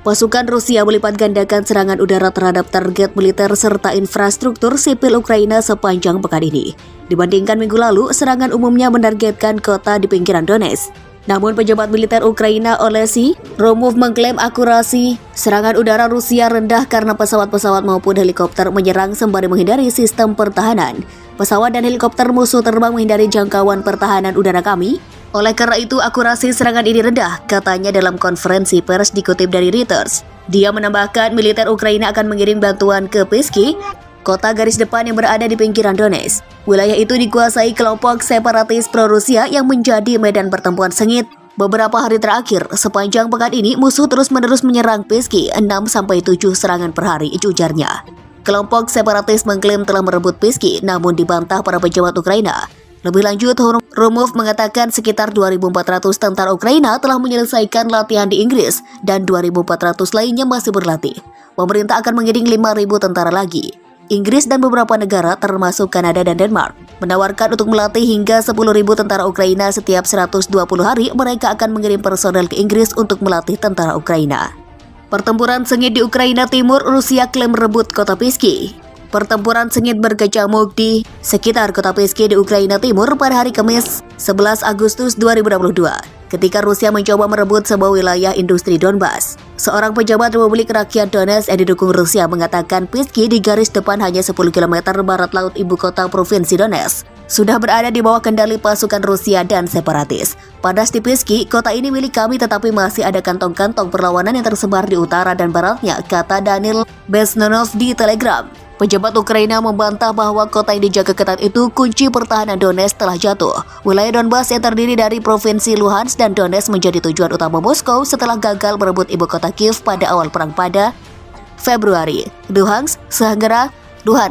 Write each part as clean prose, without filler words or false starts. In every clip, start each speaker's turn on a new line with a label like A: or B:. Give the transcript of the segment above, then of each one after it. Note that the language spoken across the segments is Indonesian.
A: Pasukan Rusia melipat gandakan serangan udara terhadap target militer serta infrastruktur sipil Ukraina sepanjang pekan ini. Dibandingkan minggu lalu, serangan umumnya menargetkan kota di pinggiran Donetsk. Namun pejabat militer Ukraina Oleksiy Romov mengklaim akurasi serangan udara Rusia rendah karena pesawat-pesawat maupun helikopter menyerang sembari menghindari sistem pertahanan. Pesawat dan helikopter musuh terbang menghindari jangkauan pertahanan udara kami. Oleh karena itu, akurasi serangan ini rendah, katanya dalam konferensi pers dikutip dari Reuters. Dia menambahkan militer Ukraina akan mengirim bantuan ke Piski, kota garis depan yang berada di pinggiran Donetsk. Wilayah itu dikuasai kelompok separatis pro-Rusia yang menjadi medan pertempuran sengit. Beberapa hari terakhir, sepanjang pekan ini, musuh terus-menerus menyerang Piski 6-7 serangan per hari, ujarnya. Kelompok separatis mengklaim telah merebut Piski, namun dibantah para pejabat Ukraina. Lebih lanjut, Romov mengatakan sekitar 2.400 tentara Ukraina telah menyelesaikan latihan di Inggris dan 2.400 lainnya masih berlatih. Pemerintah akan mengirim 5.000 tentara lagi. Inggris dan beberapa negara termasuk Kanada dan Denmark menawarkan untuk melatih hingga 10.000 tentara Ukraina setiap 120 hari. Mereka akan mengirim personel ke Inggris untuk melatih tentara Ukraina. Pertempuran sengit di Ukraina Timur, Rusia klaim merebut kota Piski. Pertempuran sengit berkecamuk di sekitar kota Piski di Ukraina Timur pada hari Kamis 11 Agustus 2022 ketika Rusia mencoba merebut sebuah wilayah industri Donbas. Seorang pejabat Republik Rakyat Donetsk yang didukung Rusia mengatakan Piski di garis depan hanya 10 km barat laut ibu kota provinsi Donetsk sudah berada di bawah kendali pasukan Rusia dan separatis. Padas di Piski, kota ini milik kami tetapi masih ada kantong-kantong perlawanan yang tersebar di utara dan baratnya, kata Daniil Besnonov di Telegram. Pejabat Ukraina membantah bahwa kota yang dijaga ketat itu kunci pertahanan Donetsk telah jatuh. Wilayah Donbas yang terdiri dari provinsi Luhansk dan Donetsk menjadi tujuan utama Moskow setelah gagal merebut ibu kota Kiev pada awal perang pada Februari. Luhansk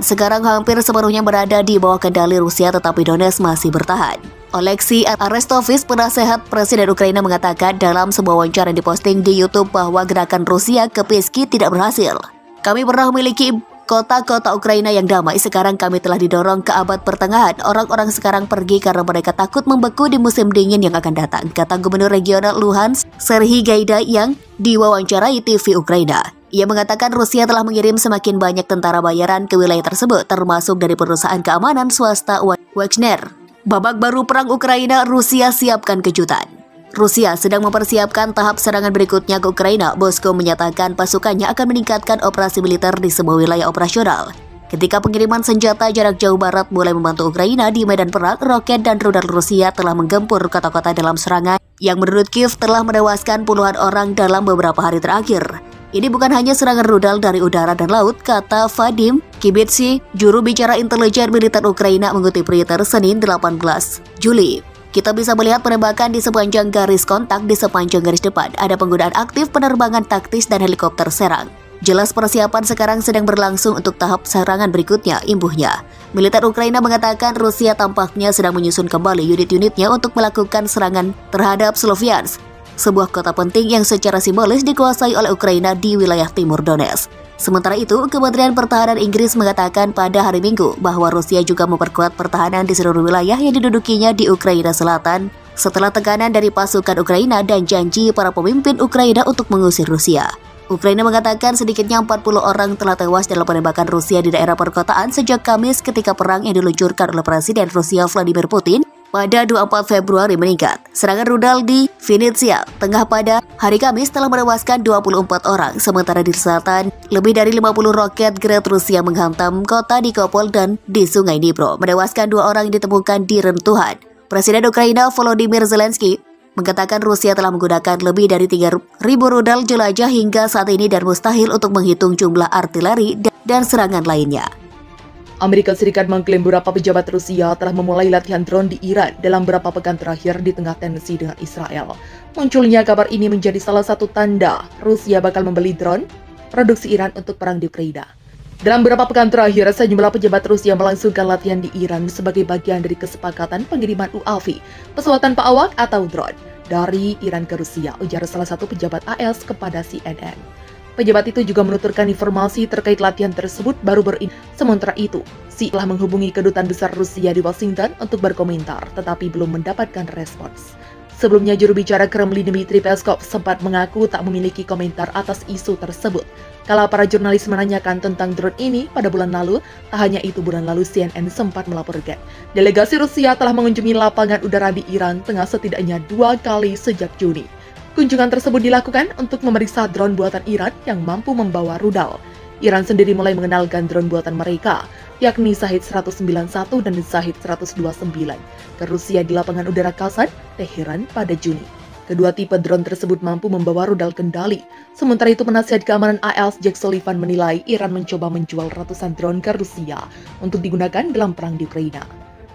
A: sekarang hampir sepenuhnya berada di bawah kendali Rusia, tetapi Donetsk masih bertahan. Oleksiy Arestovich, penasehat Presiden Ukraina, mengatakan dalam sebuah wawancara yang diposting di YouTube bahwa gerakan Rusia ke Piski tidak berhasil. Kami pernah memiliki kota-kota Ukraina yang damai, sekarang kami telah didorong ke abad pertengahan. Orang-orang sekarang pergi karena mereka takut membeku di musim dingin yang akan datang, kata Gubernur Regional Luhansk, Serhiy Gaidai yang diwawancarai TV Ukraina. Ia mengatakan Rusia telah mengirim semakin banyak tentara bayaran ke wilayah tersebut, termasuk dari perusahaan keamanan swasta Wagner. Babak baru perang Ukraina, Rusia siapkan kejutan. Rusia sedang mempersiapkan tahap serangan berikutnya ke Ukraina. Moskow menyatakan pasukannya akan meningkatkan operasi militer di sebuah wilayah operasional. Ketika pengiriman senjata jarak jauh barat mulai membantu Ukraina di medan perang, roket dan rudal Rusia telah menggempur kota-kota dalam serangan yang menurut Kiev telah menewaskan puluhan orang dalam beberapa hari terakhir. Ini bukan hanya serangan rudal dari udara dan laut, kata Vadim Kibitsi, juru bicara intelijen militer Ukraina, mengutip Reuters Senin 18 Juli. Kita bisa melihat penembakan di sepanjang garis kontak di sepanjang garis depan. Ada penggunaan aktif penerbangan taktis dan helikopter serang. Jelas persiapan sekarang sedang berlangsung untuk tahap serangan berikutnya, imbuhnya. Militer Ukraina mengatakan Rusia tampaknya sedang menyusun kembali unit-unitnya untuk melakukan serangan terhadap Sloviansk, sebuah kota penting yang secara simbolis dikuasai oleh Ukraina di wilayah timur Donetsk. Sementara itu, Kementerian Pertahanan Inggris mengatakan pada hari Minggu bahwa Rusia juga memperkuat pertahanan di seluruh wilayah yang didudukinya di Ukraina Selatan setelah tekanan dari pasukan Ukraina dan janji para pemimpin Ukraina untuk mengusir Rusia. Ukraina mengatakan sedikitnya 40 orang telah tewas dalam penembakan Rusia di daerah perkotaan sejak Kamis ketika perang yang diluncurkan oleh Presiden Rusia Vladimir Putin pada 24 Februari meningkat. Serangan rudal di Vinnytsia Tengah pada hari Kamis telah menewaskan 24 orang, sementara di selatan lebih dari 50 roket Grat Rusia menghantam kota Nikopol dan di Sungai Dnipro, menewaskan 2 orang yang ditemukan di reruntuhan. Presiden Ukraina Volodymyr Zelensky mengatakan Rusia telah menggunakan lebih dari 3.000 rudal jelajah hingga saat ini dan mustahil untuk menghitung jumlah artileri dan serangan lainnya.
B: Amerika Serikat mengklaim beberapa pejabat Rusia telah memulai latihan drone di Iran dalam beberapa pekan terakhir di tengah tensi dengan Israel. Munculnya kabar ini menjadi salah satu tanda Rusia bakal membeli drone produksi Iran untuk perang di Ukraina. Dalam beberapa pekan terakhir, sejumlah pejabat Rusia melangsungkan latihan di Iran sebagai bagian dari kesepakatan pengiriman UAV, pesawat tanpa awak atau drone, dari Iran ke Rusia, ujar salah satu pejabat AS kepada CNN. Pejabat itu juga menuturkan informasi terkait latihan tersebut baru Sementara itu, Xi telah menghubungi kedutaan besar Rusia di Washington untuk berkomentar, tetapi belum mendapatkan respons. Sebelumnya, juru bicara Kremlin Dmitry Peskov sempat mengaku tak memiliki komentar atas isu tersebut. Kala para jurnalis menanyakan tentang drone ini pada bulan lalu, tak hanya itu, bulan lalu CNN sempat melaporkan delegasi Rusia telah mengunjungi lapangan udara di Iran tengah setidaknya 2 kali sejak Juni. Kunjungan tersebut dilakukan untuk memeriksa drone buatan Iran yang mampu membawa rudal. Iran sendiri mulai mengenalkan drone buatan mereka, yakni Shahid 191 dan Shahid 129, ke Rusia di lapangan udara Kazan, Teheran pada Juni. Kedua tipe drone tersebut mampu membawa rudal kendali. Sementara itu, penasihat keamanan AS Jake Sullivan menilai Iran mencoba menjual ratusan drone ke Rusia untuk digunakan dalam perang di Ukraina.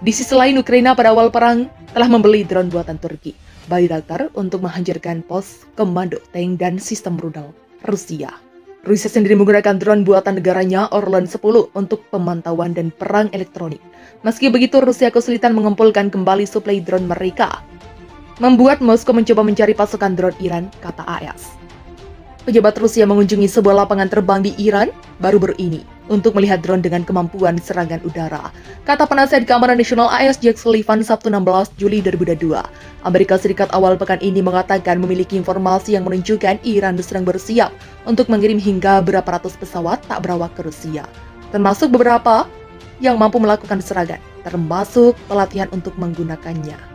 B: Di sisi lain, Ukraina pada awal perang telah membeli drone buatan Turki, Bayraktar, untuk menghancurkan pos komando tank dan sistem rudal Rusia. Rusia sendiri menggunakan drone buatan negaranya Orlan 10 untuk pemantauan dan perang elektronik. Meski begitu, Rusia kesulitan mengumpulkan kembali suplai drone mereka, membuat Moskow mencoba mencari pasokan drone Iran, kata AS. Pejabat Rusia mengunjungi sebuah lapangan terbang di Iran baru-baru ini untuk melihat drone dengan kemampuan serangan udara, kata penasihat keamanan nasional AS Jake Sullivan Sabtu 16 Juli 2022. Amerika Serikat awal pekan ini mengatakan memiliki informasi yang menunjukkan Iran sedang bersiap untuk mengirim hingga berapa ratus pesawat tak berawak ke Rusia, termasuk beberapa yang mampu melakukan serangan, termasuk pelatihan untuk menggunakannya.